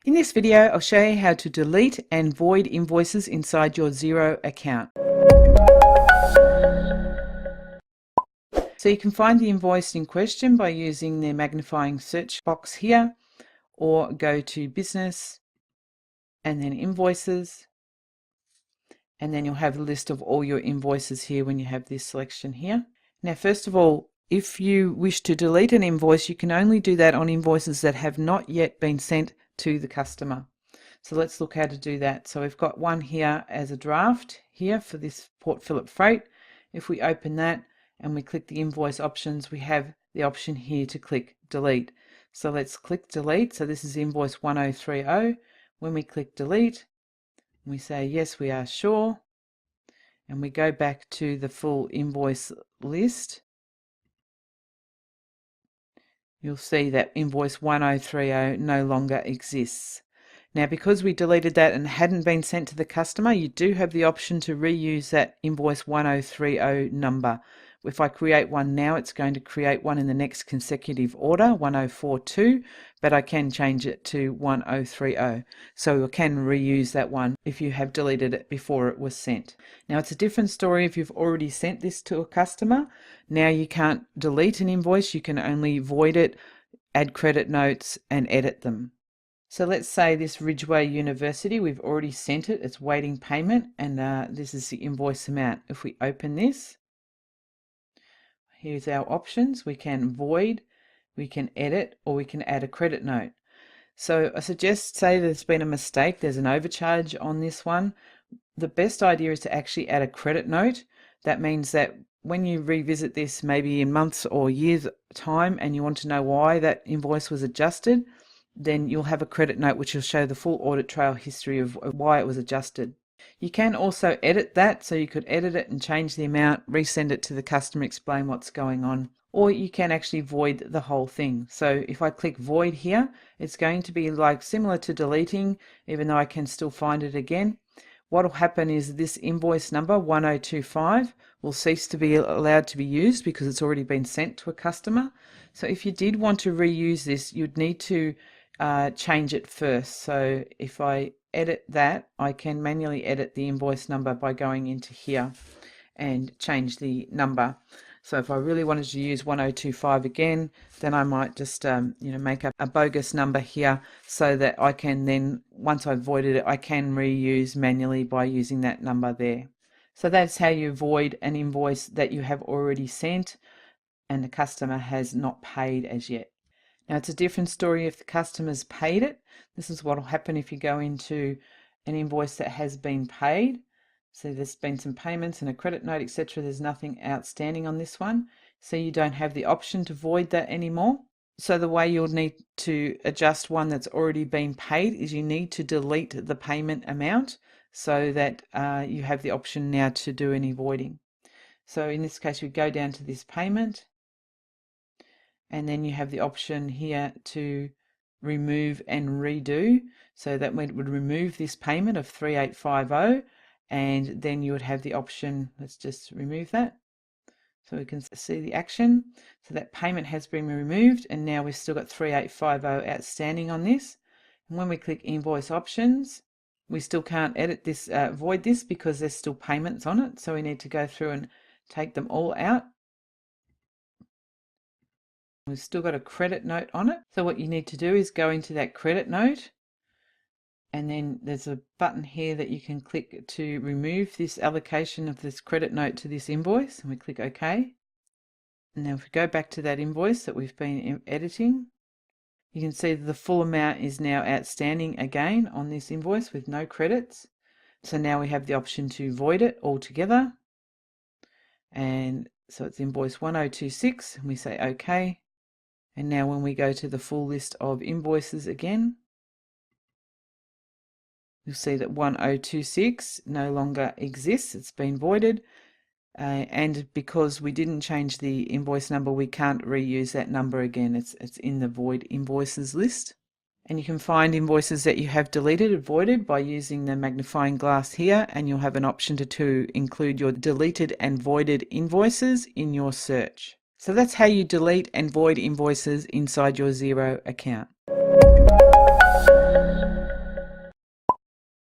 In this video, I'll show you how to delete and void invoices inside your Xero account. So you can find the invoice in question by using the magnifying search box here, or go to Business and then Invoices, and then you'll have a list of all your invoices here when you have this selection here. Now, first of all, if you wish to delete an invoice, you can only do that on invoices that have not yet been sent to the customer. So let's look how to do that. So we've got one here as a draft here for this Port Phillip Freight. If we open that and we click the invoice options, we have the option here to click delete. So let's click delete. So this is invoice 1030. When we click delete, we say yes, we are sure, and we go back to the full invoice list. You'll see that invoice 1030 no longer exists. Now, because we deleted that and hadn't been sent to the customer, you do have the option to reuse that invoice 1030 number. If I create one now, it's going to create one in the next consecutive order, 1042, but I can change it to 1030. So I can reuse that one if you have deleted it before it was sent. Now, it's a different story if you've already sent this to a customer. Now you can't delete an invoice, you can only void it, add credit notes, and edit them. So let's say this Ridgeway University, we've already sent it, it's waiting payment, and this is the invoice amount. If we open this, here's our options. We can void, we can edit, or we can add a credit note. So I suggest, say there's been a mistake, there's an overcharge on this one. The best idea is to actually add a credit note. That means that when you revisit this maybe in months or years time and you want to know why that invoice was adjusted, then you'll have a credit note which will show the full audit trail history of why it was adjusted. You can also edit that, so you could edit it and change the amount, resend it to the customer, explain what's going on, or you can actually void the whole thing. So if I click void here, it's going to be like similar to deleting, even though I can still find it again. What will happen is this invoice number 1025 will cease to be allowed to be used because it's already been sent to a customer. So if you did want to reuse this, you'd need to change it first. So if I edit that, I can manually edit the invoice number by going into here and change the number. So if I really wanted to use 1025 again, then I might just make up a bogus number here so that I can then, once I've voided it, I can reuse manually by using that number there. So that's how you void an invoice that you have already sent and the customer has not paid as yet. Now, it's a different story if the customer's paid it. This is what will happen if you go into an invoice that has been paid. So there's been some payments and a credit note, etc. There's nothing outstanding on this one. So you don't have the option to void that anymore. So the way you'll need to adjust one that's already been paid is you need to delete the payment amount so that you have the option now to do any voiding. So in this case, we go down to this payment, and then you have the option here to remove and redo. So that would remove this payment of 3850, and then you would have the option, let's just remove that. So we can see the action. So that payment has been removed, and now we've still got 3850 outstanding on this. And when we click invoice options, we still can't edit this, void this, because there's still payments on it. So we need to go through and take them all out. We've still got a credit note on it. So what you need to do is go into that credit note, and then there's a button here that you can click to remove this allocation of this credit note to this invoice, and we click OK. And now if we go back to that invoice that we've been editing, you can see that the full amount is now outstanding again on this invoice with no credits. So now we have the option to void it altogether. And so it's invoice 1026, and we say OK. And now when we go to the full list of invoices again, you'll see that 1026 no longer exists, it's been voided. And because we didn't change the invoice number, we can't reuse that number again. It's in the void invoices list. And you can find invoices that you have deleted or voided by using the magnifying glass here, and you'll have an option to include your deleted and voided invoices in your search. So that's how you delete and void invoices inside your Xero account.